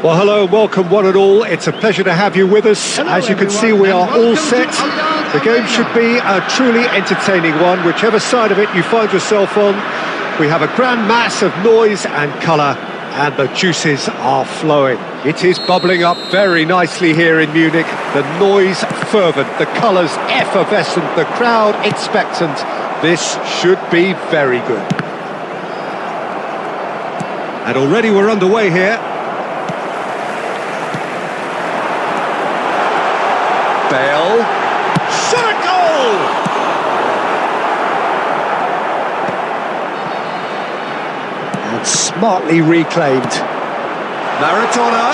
Well, hello and welcome one and all. It's a pleasure to have you with us. Hello, As you can see, we are all set. The game should be a truly entertaining one, whichever side of it you find yourself on. We have a grand mass of noise and colour, and the juices are flowing. It is bubbling up very nicely here in Munich. The noise fervent, the colours effervescent, the crowd expectant. This should be very good. And already we're underway here. Bale, shot a goal! And smartly reclaimed. Maradona.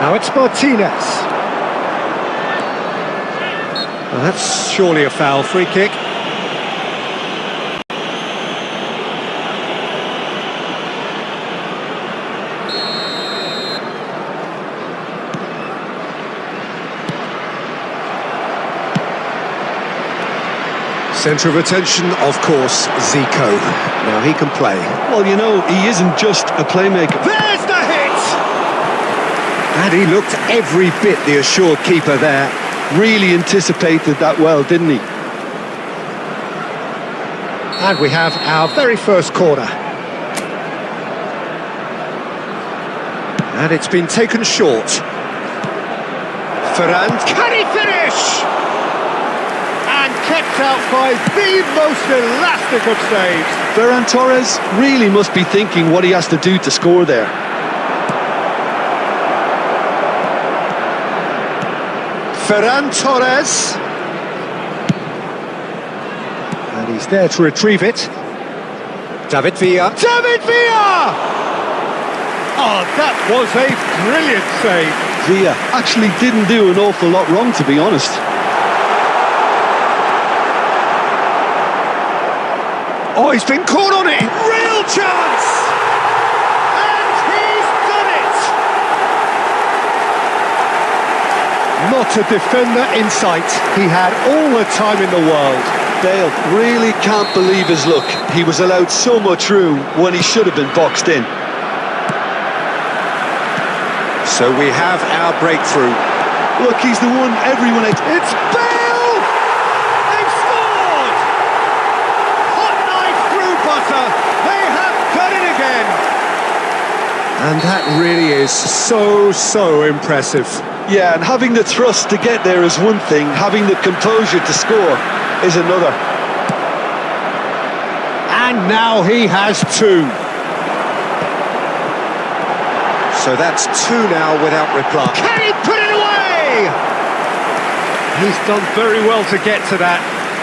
Now it's Martinez. Well, that's surely a foul, free kick. Centre of attention, of course, Zico. Now he can play. Well, you know, he isn't just a playmaker. There's the hit! And he looked every bit the assured keeper there. Really anticipated that well, didn't he? And we have our very first corner. And it's been taken short. Ferrand, can he finish? And kept out by the most elastic of saves. Ferran Torres really must be thinking what he has to do to score there. Ferran Torres. And he's there to retrieve it. David Villa. David Villa! Oh, that was a brilliant save. Villa actually didn't do an awful lot wrong, to be honest. Oh, he's been caught on it! Real chance! And he's done it! Not a defender in sight. He had all the time in the world. Bale really can't believe his luck. He was allowed so much room when he should have been boxed in. So we have our breakthrough. Look, he's the one everyone... It's Bale! They've scored! Hot knife through butter. They have done it again. And that really is so impressive. Yeah, and having the thrust to get there is one thing. Having the composure to score is another. And now he has two. So that's two now without reply. Can he put it away? He's done very well to get to that.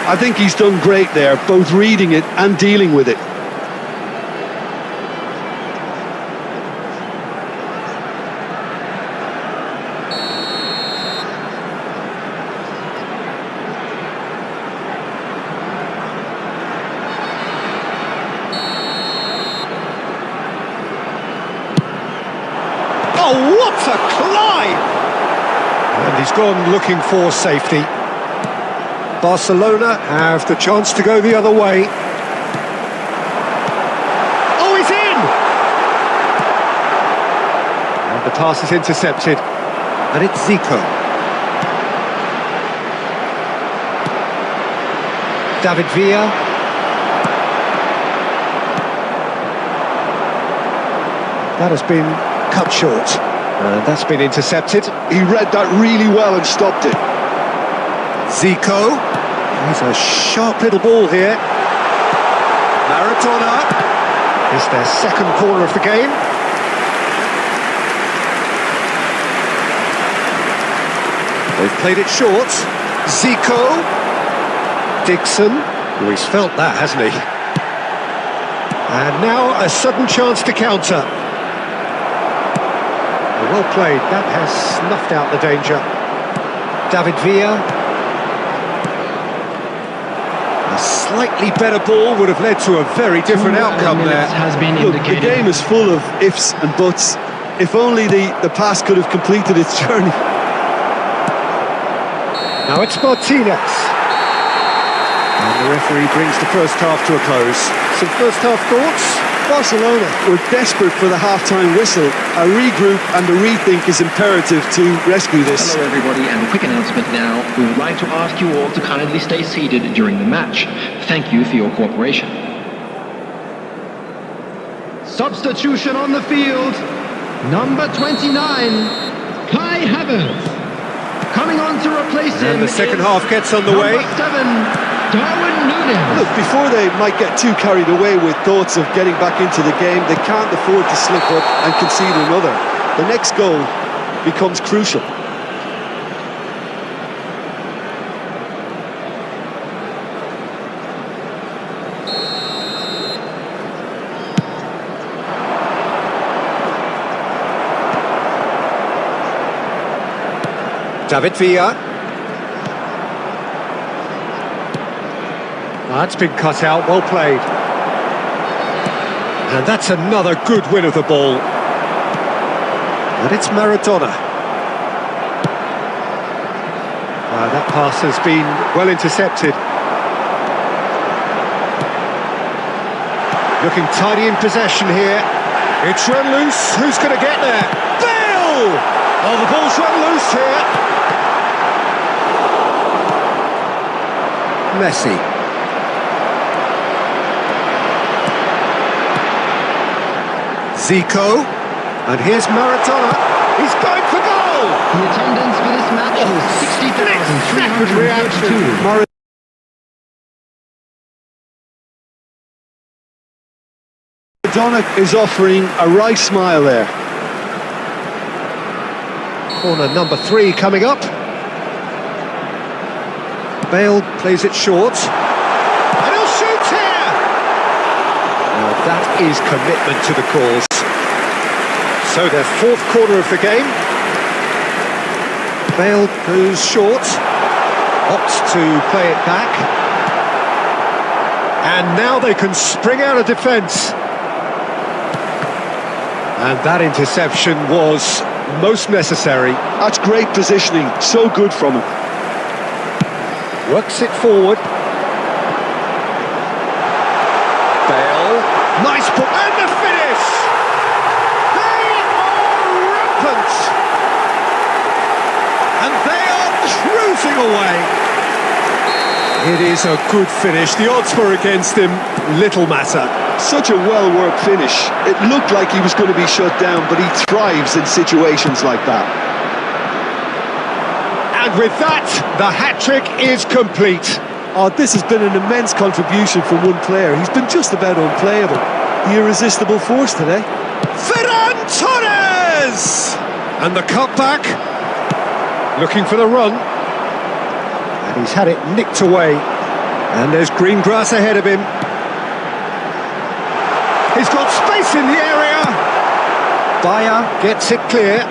I think he's done great there, both reading it and dealing with it. Oh, what a climb! And he's gone looking for safety. Barcelona have the chance to go the other way. Oh, he's in! And the pass is intercepted. And it's Zico. David Villa. That has been cut short, and that's been intercepted. He read that really well and stopped it. Zico, he's a sharp little ball here. Maradona, is their second corner of the game. They've played it short. Zico, Dixon, oh, he's felt that, hasn't he? And now a sudden chance to counter. Well played, that has snuffed out the danger. David Villa. A slightly better ball would have led to a very different outcome there. Look, the game is full of ifs and buts. If only the pass could have completed its journey. Now it's Martinez. And the referee brings the first half to a close. Some first half thoughts? Barcelona were desperate for the half-time whistle. A regroup and a rethink is imperative to rescue this. Hello everybody, and a quick announcement now. We would like to ask you all to kindly stay seated during the match. Thank you for your cooperation. Substitution on the field. Number 29, Kai Havertz. Coming on to replace him. And the second half gets underway. Number 7, Darwin Núñez. Look, before they might get too carried away with thoughts of getting back into the game, they can't afford to slip up and concede another. The next goal becomes crucial. David Villa. That's been cut out, well played. And that's another good win of the ball. And it's Maradona. That pass has been well intercepted. Looking tidy in possession here. It's run loose. Who's going to get there? Bale! Oh, the ball's run loose here. Messi. Zico. And here's Maradona. He's going for goal! The attendance for this match was 60,332. Maradona is offering a right smile there. Corner number 3 coming up. Bale plays it short. And he'll shoot here! Now that is commitment to the cause. So their fourth corner of the game. Bale goes short. Opts to play it back. And now they can spring out of defence. And that interception was most necessary. That's great positioning, so good from him. Works it forward. Bale, nice ball, and the finish! They are rampant! And they are cruising away. It is a good finish. The odds were against him, little matter. Such a well-worked finish. It looked like he was going to be shut down, but he thrives in situations like that. And with that, the hat-trick is complete. Oh, this has been an immense contribution from one player. He's been just about unplayable. The irresistible force today. Ferran Torres! And the cutback. Looking for the run. And he's had it nicked away. And there's green grass ahead of him. He's got space in the area. Bayer gets it clear.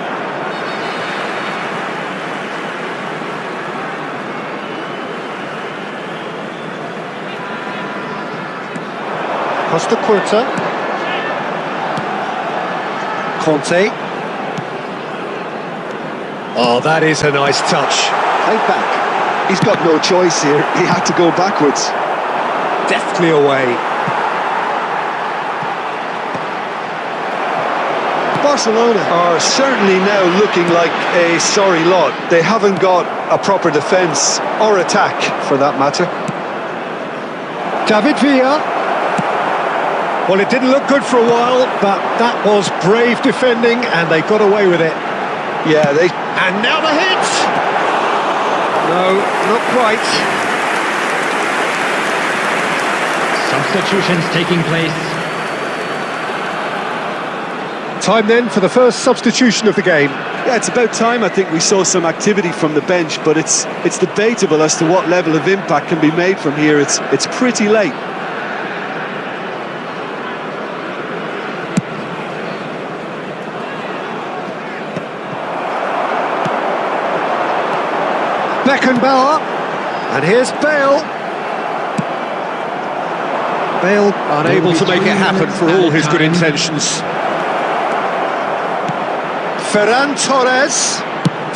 Costa Curta. Conte. Oh, that is a nice touch. Played back. He's got no choice here. He had to go backwards. Deftly away. Barcelona are certainly now looking like a sorry lot. They haven't got a proper defence or attack, for that matter. David Villa. Well, it didn't look good for a while, but that was brave defending, and they got away with it. Yeah, they... And now the hit! No, not quite. Substitutions taking place. Time then for the first substitution of the game. Yeah, it's about time I think we saw some activity from the bench, but it's debatable as to what level of impact can be made from here. It's pretty late. Beckenbauer, and here's Bale. Bale unable to make it happen for all his good intentions. Ferran Torres.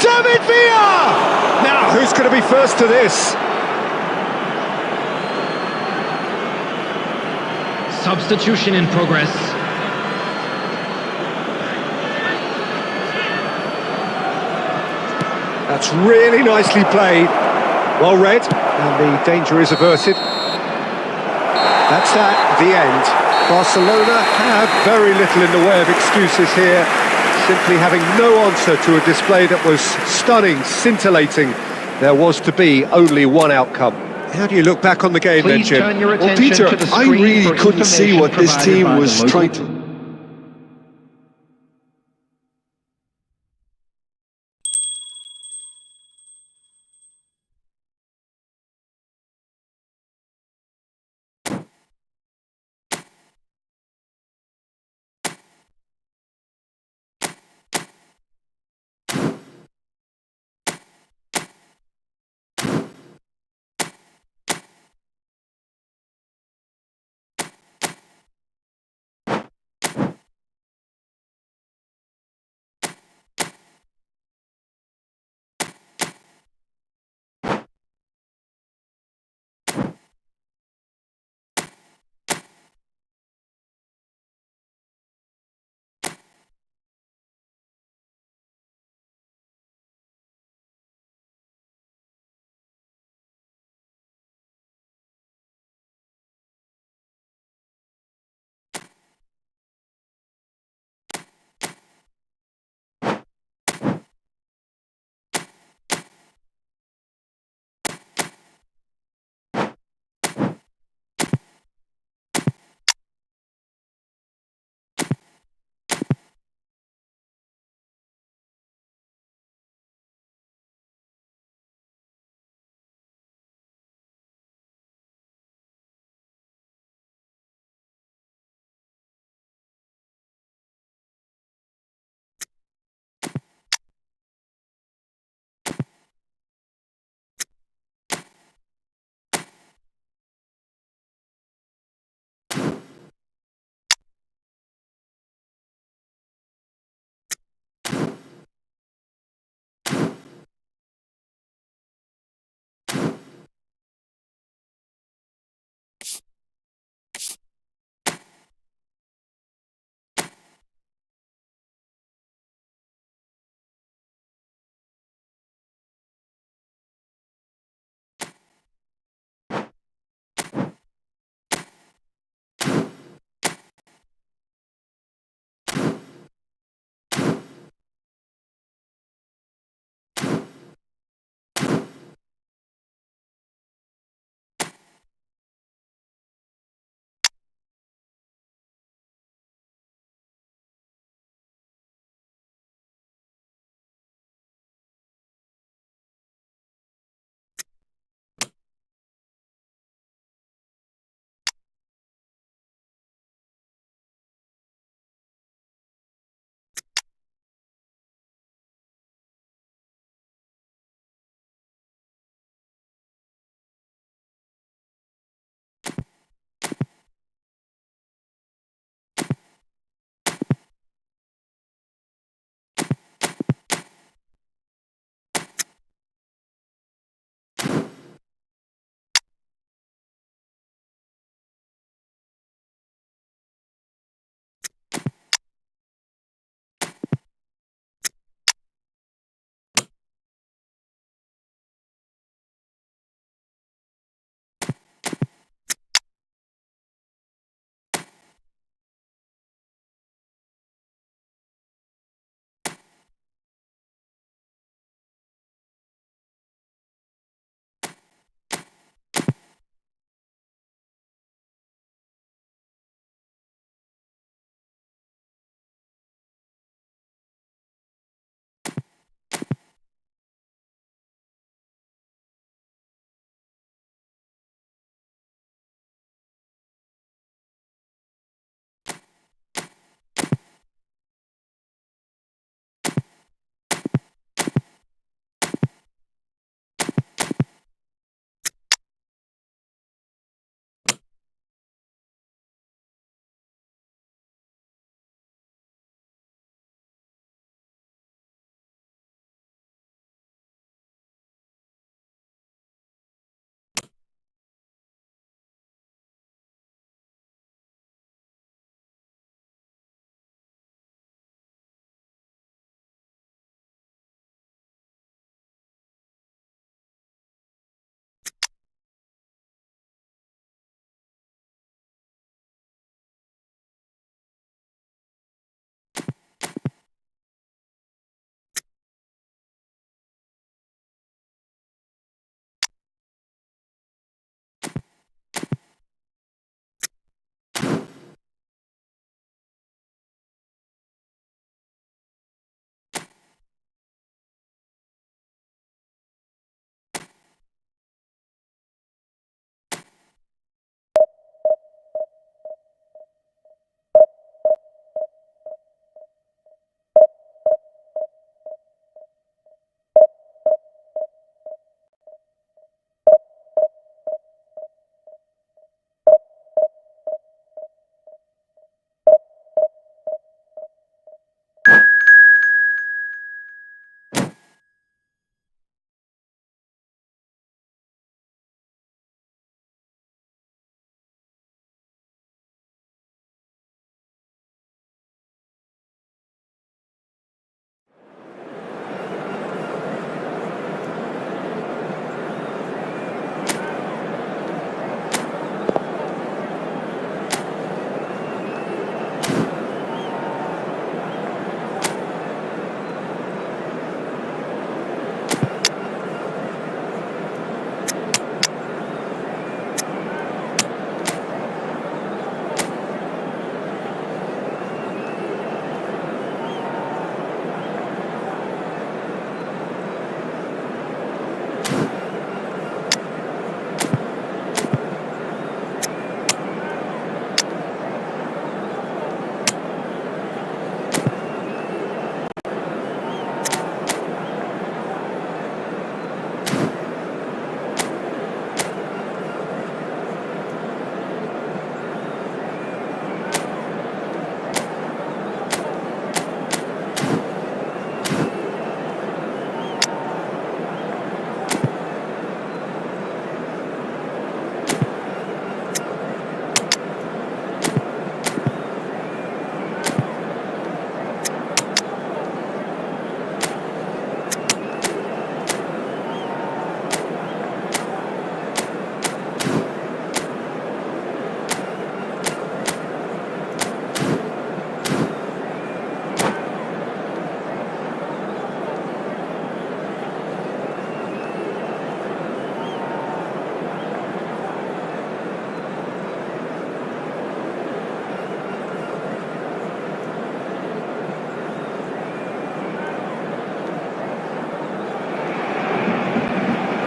David Villa! Now, who's going to be first to this? Substitution in progress. That's really nicely played. Well read, and the danger is averted. That's that, the end. Barcelona have very little in the way of excuses here, simply having no answer to a display that was stunning, scintillating. There was to be only one outcome. How do you look back on the game then, Please Jim? turn your Well, attention Peter, to the I screen really for couldn't see information what this provided team by the was local trying to...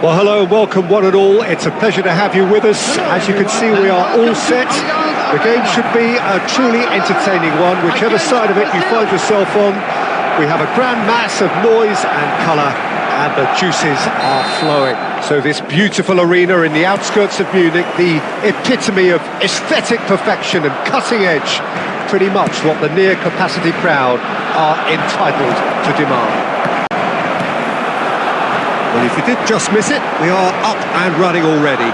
Well, hello and welcome one and all. It's a pleasure to have you with us. As you can see, we are all set. The game should be a truly entertaining one, whichever side of it you find yourself on. We have a grand mass of noise and colour, and the juices are flowing. So this beautiful arena in the outskirts of Munich, the epitome of aesthetic perfection and cutting edge, pretty much what the near-capacity crowd are entitled to demand. Well, if you did just miss it, we are up and running already.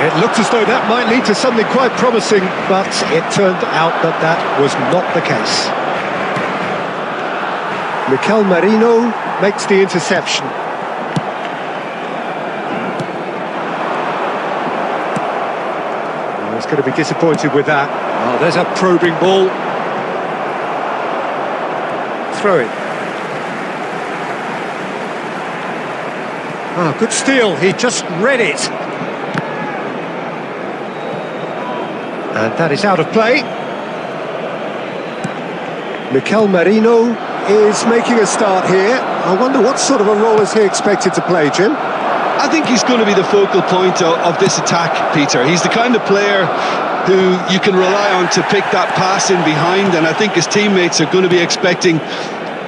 It looked as though that might lead to something quite promising, but it turned out that that was not the case. Mikel Merino makes the interception. He's going to be disappointed with that. Oh, there's a probing ball. Throw it. Oh, good steal, he just read it. And that is out of play. Mikel Merino is making a start here. I wonder what sort of a role is he expected to play, Jim? I think he's going to be the focal point of this attack, Peter. He's the kind of player who you can rely on to pick that pass in behind, and I think his teammates are going to be expecting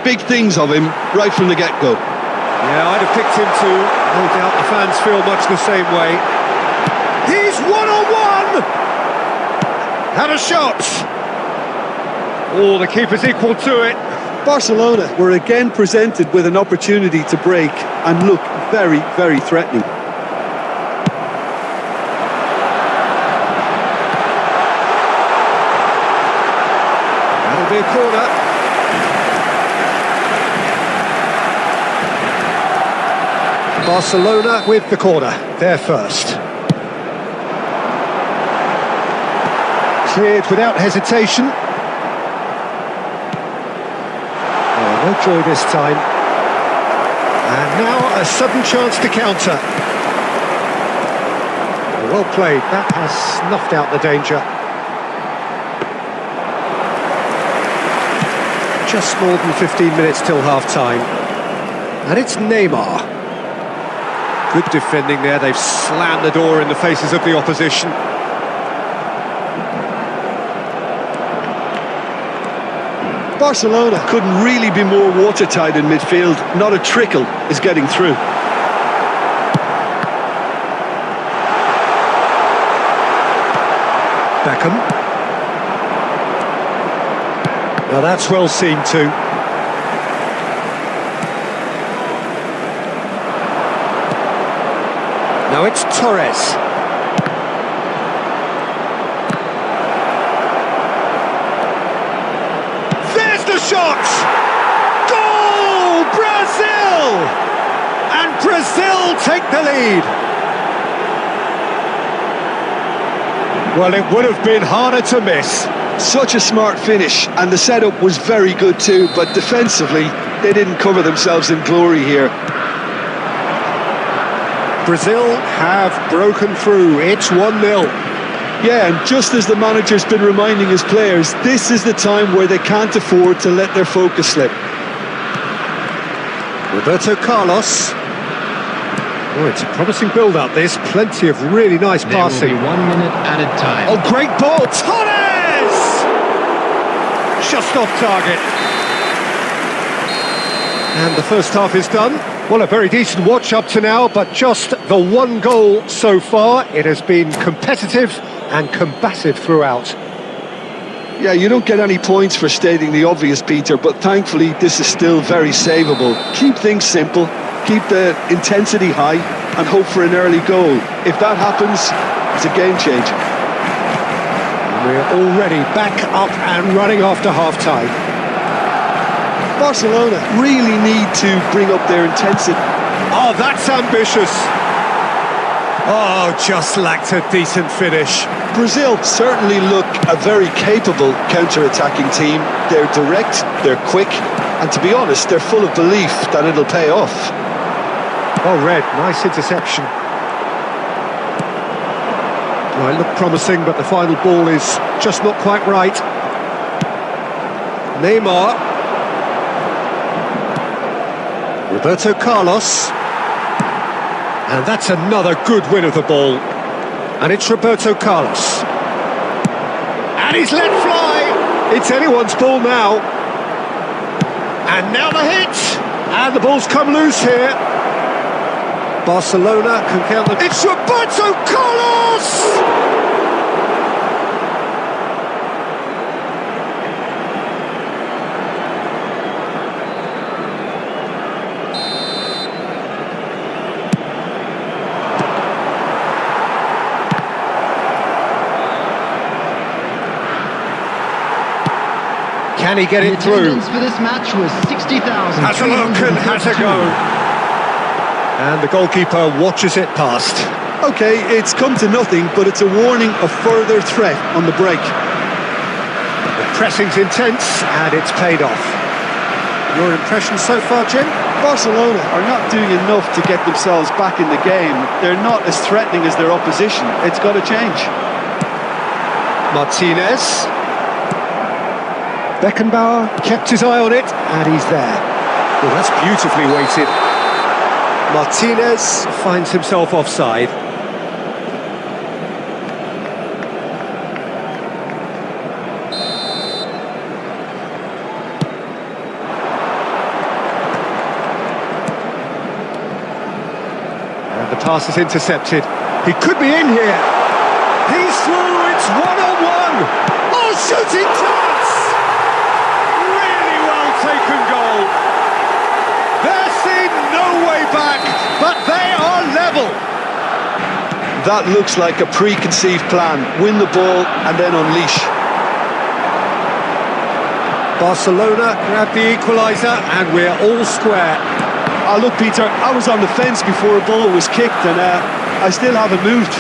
big things of him right from the get-go. Yeah, I'd have picked him too. No doubt the fans feel much the same way. He's one-on-one! Had a shot! Oh, the keeper's equal to it. Barcelona were again presented with an opportunity to break and look very, very threatening. That'll be a corner. Barcelona with the corner, they're first. Cleared without hesitation. Oh, no joy this time. And now a sudden chance to counter. Well played, that has snuffed out the danger. Just more than 15 minutes till half-time. And it's Neymar. Good defending there, they've slammed the door in the faces of the opposition. Barcelona couldn't really be more watertight in midfield. Not a trickle is getting through. Beckham. Now that's well seen too. Now it's Torres. There's the shot! Goal! Brazil! And Brazil take the lead. Well, it would have been harder to miss. Such a smart finish, and the setup was very good too, but defensively, they didn't cover themselves in glory here. Brazil have broken through, it's 1-0. Yeah, and just as the manager's been reminding his players, this is the time where they can't afford to let their focus slip. Roberto Carlos. Oh, it's a promising build-up, this. Plenty of really nice passing. There will be 1 minute added time. Oh, great ball! Torres! Just off target. And the first half is done. Well, a very decent watch up to now, but just the one goal so far. It has been competitive and combative throughout. Yeah, you don't get any points for stating the obvious, Peter, but thankfully this is still very savable. Keep things simple, keep the intensity high, and hope for an early goal. If that happens, it's a game changer. We're already back up and running after half-time. Barcelona really need to bring up their intensity. Oh, that's ambitious. Oh, just lacked a decent finish. Brazil certainly look a very capable counter-attacking team. They're direct, they're quick, and to be honest, they're full of belief that it'll pay off. Oh, Red, nice interception. Well, it looked promising, but the final ball is just not quite right. Neymar. Roberto Carlos. And that's another good win of the ball. And it's Roberto Carlos. And he's let fly. It's anyone's ball now. And now the hit. And the ball's come loose here. Barcelona can count them. It's Roberto Carlos! Can he get it through? For this match was 60,000. Has a look and has a go. And the goalkeeper watches it past. OK, it's come to nothing, but it's a warning of further threat on the break. The pressing's intense, and it's paid off. Your impression so far, Jim? Barcelona are not doing enough to get themselves back in the game. They're not as threatening as their opposition. It's got to change. Martinez. Beckenbauer kept his eye on it, and he's there. Well, that's beautifully weighted. Martinez finds himself offside. And the pass is intercepted. He could be in here. He's through, it's one-on-one. Oh, shooting chance! Taken goal. They're seen no way back, but they are level. That looks like a preconceived plan. Win the ball and then unleash. Barcelona grab the equaliser and we're all square. Oh, look, Peter, I was on the fence before a ball was kicked and I still haven't moved.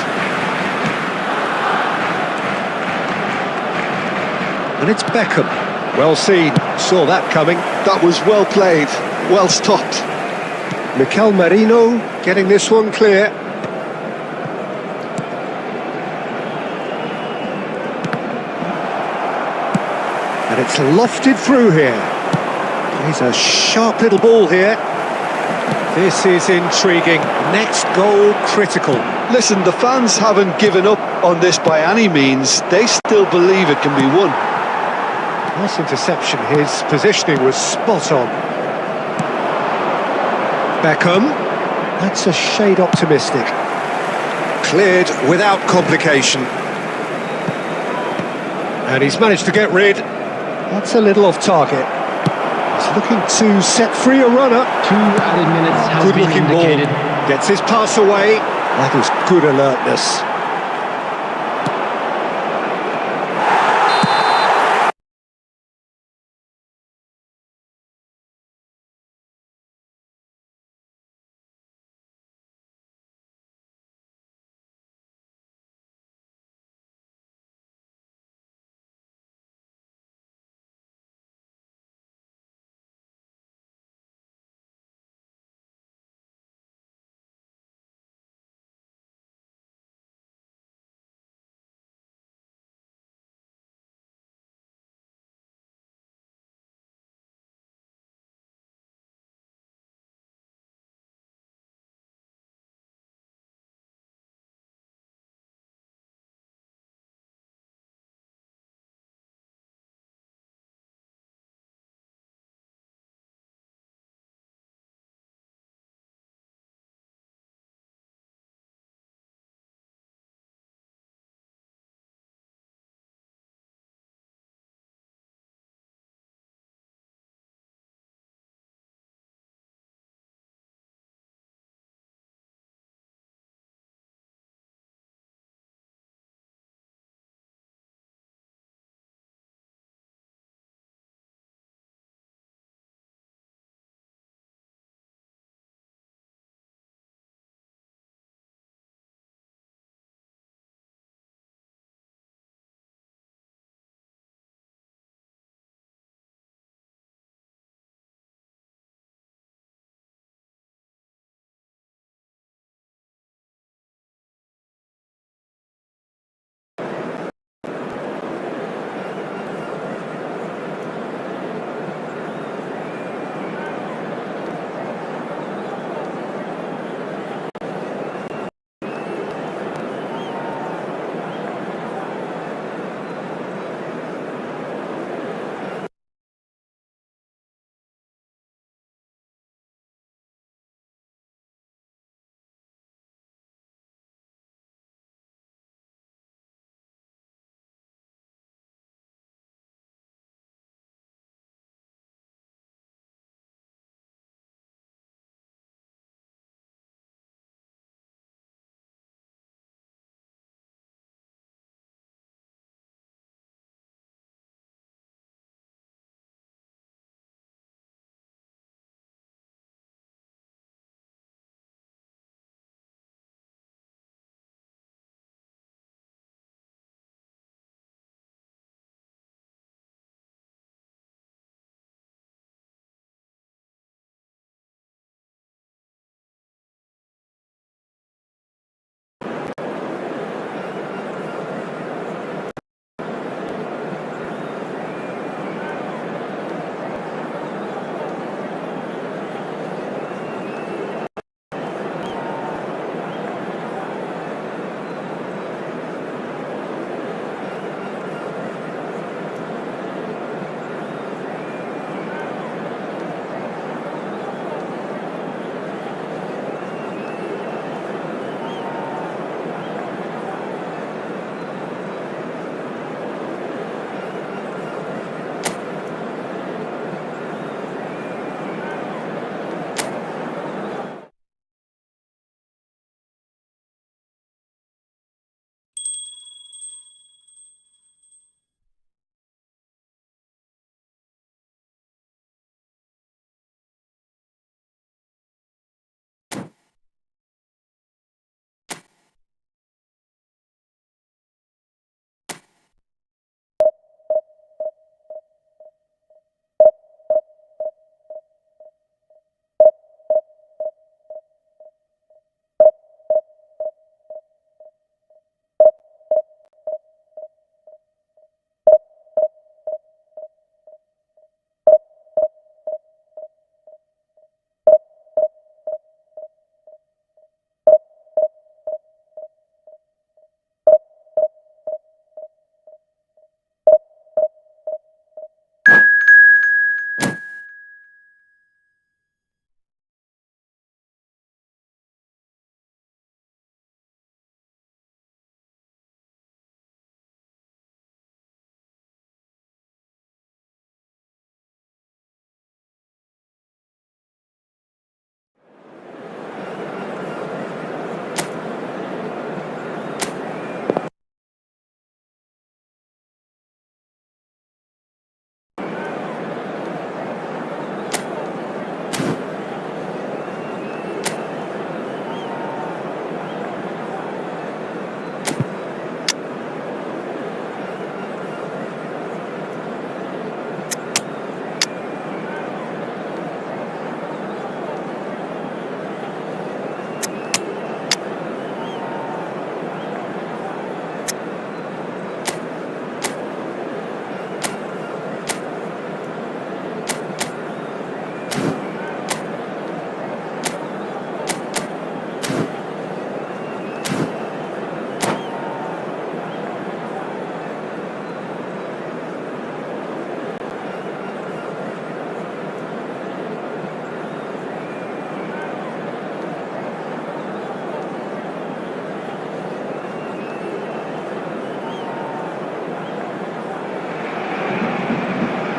And it's Beckham. Well seen, saw that coming. That was well played, well stopped. Mikel Merino getting this one clear. And it's lofted through here. He's a sharp little ball here. This is intriguing. Next goal critical. Listen, the fans haven't given up on this by any means. They still believe it can be won. Nice interception, his positioning was spot on. Beckham, that's a shade optimistic. Cleared without complication. And he's managed to get rid. That's a little off target. He's looking to set free a runner. 2 added minutes has Good been looking indicated. ball. Gets his pass away. That was good alertness.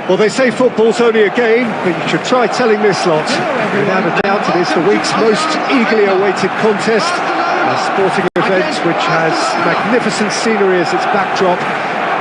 Well, they say football's only a game, but you should try telling this lot. Without a doubt, it is the week's most eagerly awaited contest. A sporting event which has magnificent scenery as its backdrop.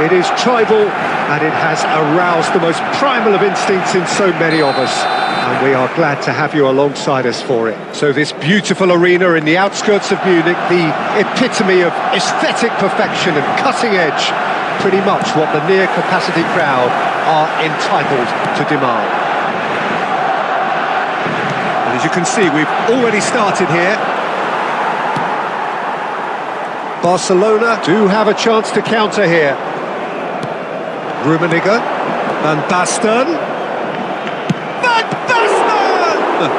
It is tribal, and it has aroused the most primal of instincts in so many of us. And we are glad to have you alongside us for it. So this beautiful arena in the outskirts of Munich, the epitome of aesthetic perfection and cutting edge, pretty much what the near-capacity crowd are entitled to demand. And as you can see, we've already started here. Barcelona do have a chance to counter here. Rummenigge, Van Basten. Van Basten!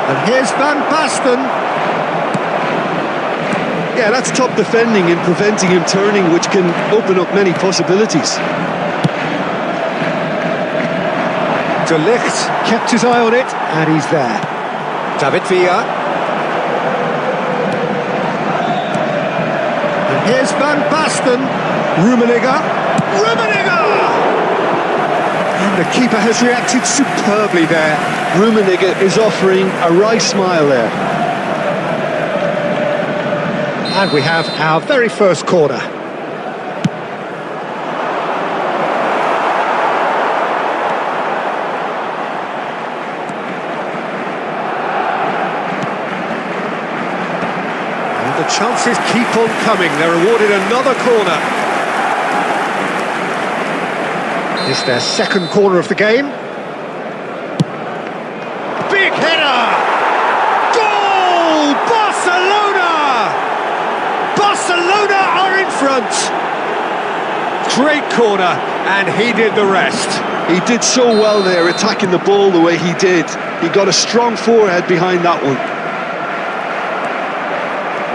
And here's Van Basten. Yeah, that's top defending and preventing him turning, which can open up many possibilities. De Ligt kept his eye on it, and he's there. David Villa. And here's Van Basten. Rummenigge. Rummenigge! And the keeper has reacted superbly there. Rummenigge is offering a wry smile there. And we have our very first corner. And the chances keep on coming. They're awarded another corner. It's their second corner of the game. Big header! Goal! Barcelona! Barcelona are in front. Great corner, and he did the rest. He did so well there, attacking the ball the way he did. He got a strong forehead behind that one.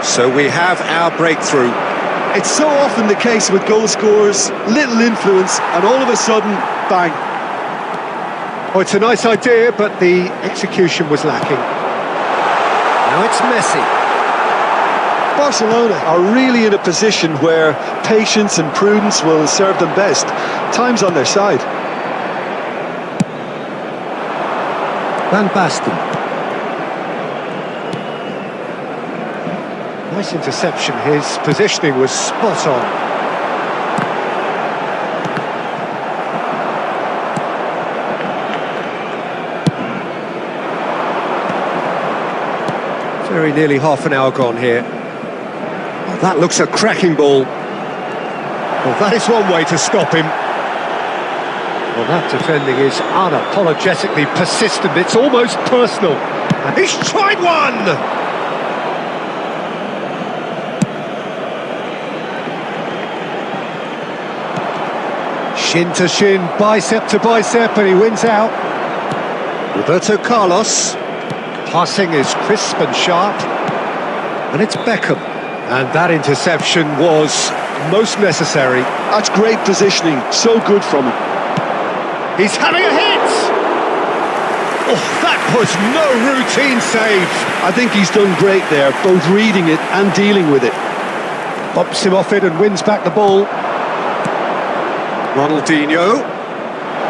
So we have our breakthrough. It's so often the case with goal scorers, little influence, and all of a sudden, bang. Oh, it's a nice idea, but the execution was lacking. Now it's Messi. Barcelona are really in a position where patience and prudence will serve them best. Time's on their side. Van Basten. Nice interception. His positioning was spot on. Very nearly half an hour gone here. Oh, that looks a cracking ball. Well, that is one way to stop him. Well, that defending is unapologetically persistent. It's almost personal. And he's tried one! Shin to shin, bicep to bicep, and he wins out. Roberto Carlos. Passing is crisp and sharp. And it's Beckham. And that interception was most necessary. That's great positioning, so good from him. He's having a hit! Oh, that was no routine save. I think he's done great there, both reading it and dealing with it. Bumps him off it and wins back the ball. Ronaldinho.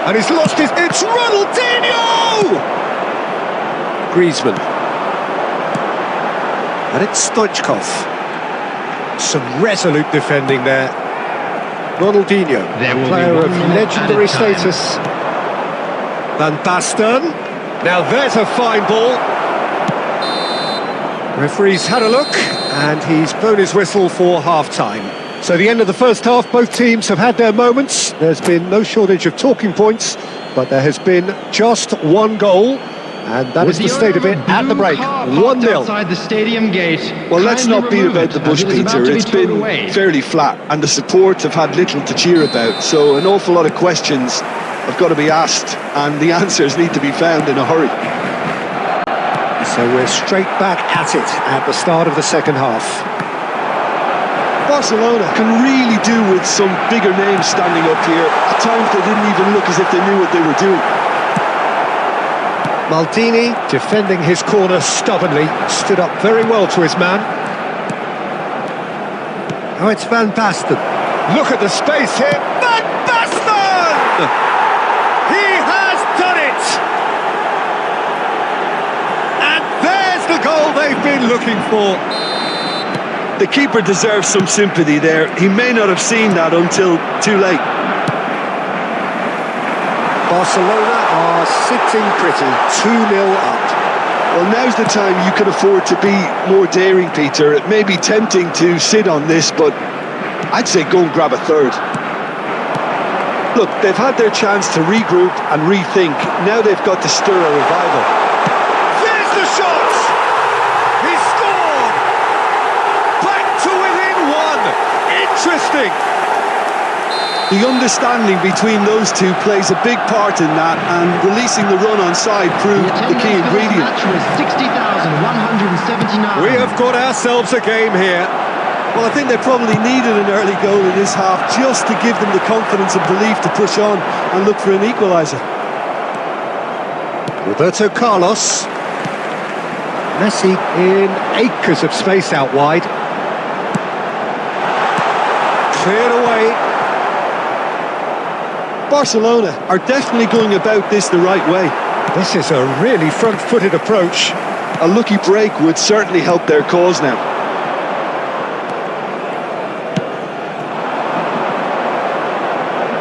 And he's lost his... It's Ronaldinho! Griezmann. And it's Stoichkov. Some resolute defending there. Ronaldinho, a player of legendary status. Van Basten. Now there's a fine ball. Referee's had a look, and he's blown his whistle for half-time. So the end of the first half, both teams have had their moments. There's been no shortage of talking points, but there has been just one goal. And that is the state of it at the break. 1-0. Outside the stadium gate. Well, let's not beat about the bush, Peter. It's been fairly flat, and the support have had little to cheer about. So an awful lot of questions have got to be asked, and the answers need to be found in a hurry. So we're straight back at it at the start of the second half. Barcelona can really do with some bigger names standing up here. At times they didn't even look as if they knew what they were doing. Maldini defending his corner stubbornly, stood up very well to his man. Oh, it's Van Basten. Look at the space here. Van Basten! He has done it! And there's the goal they've been looking for. The keeper deserves some sympathy there. He may not have seen that until too late. Barcelona are sitting pretty, 2-0 up. Well, now's the time you can afford to be more daring, Peter. It may be tempting to sit on this, but I'd say go and grab a third. Look, they've had their chance to regroup and rethink. Now they've got to stir a revival. There's the shot! He scored! Back to within one! Interesting! The understanding between those two plays a big part in that, and releasing the run on side proved the key ingredient. The 60,179. We have got ourselves a game here. Well, I think they probably needed an early goal in this half just to give them the confidence and belief to push on and look for an equaliser. Roberto Carlos. Messi in acres of space out wide. Cleared away. Barcelona are definitely going about this the right way. This is a really front-footed approach. A lucky break would certainly help their cause now.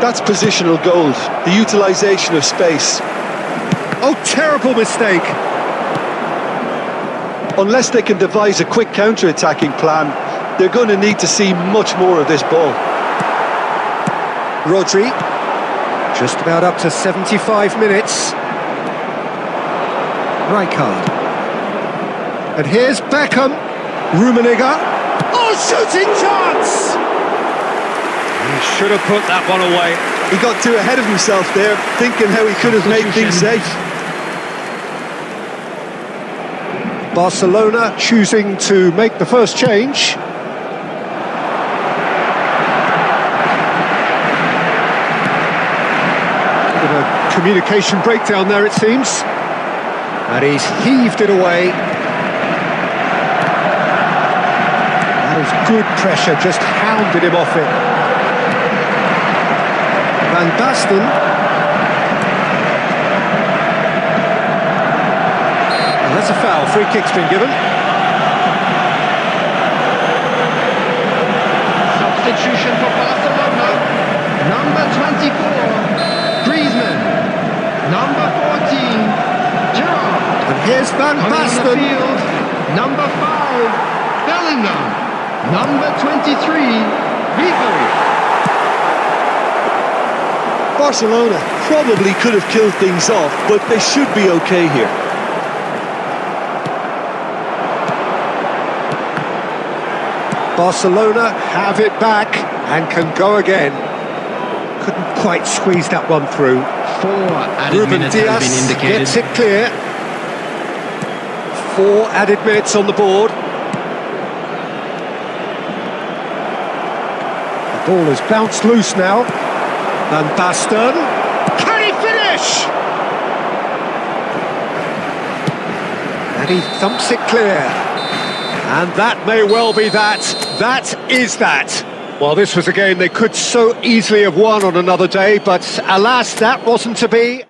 That's positional gold, the utilisation of space. Oh, terrible mistake. Unless they can devise a quick counter-attacking plan, they're going to need to see much more of this ball. Rodri. Just about up to 75 minutes. Rijkaard. And here's Beckham. Rummenigge. Oh, shooting chance! He should have put that one away. He got too ahead of himself there, thinking how he could have made things safe. Barcelona choosing to make the first change. Communication breakdown there, it seems. And he's heaved it away. That is good pressure, just hounded him off it. Van Basten. And that's a foul, free kick's been given. Substitution for Barcelona. Number 24, Griezmann. Number 14, Gerrard. And here's Van Basten. On the field, number 5, Bellingham. Number 23, Ribery. Barcelona probably could have killed things off, but they should be okay here. Barcelona have it back and can go again. Couldn't quite squeeze that one through. 4 added Ruben minutes have been Diaz indicated. gets it clear. 4 added minutes on the board. The ball has bounced loose now. Van Basten. Can he finish? And he thumps it clear. And that may well be that. That is that. Well, this was a game they could so easily have won on another day, but alas, that wasn't to be.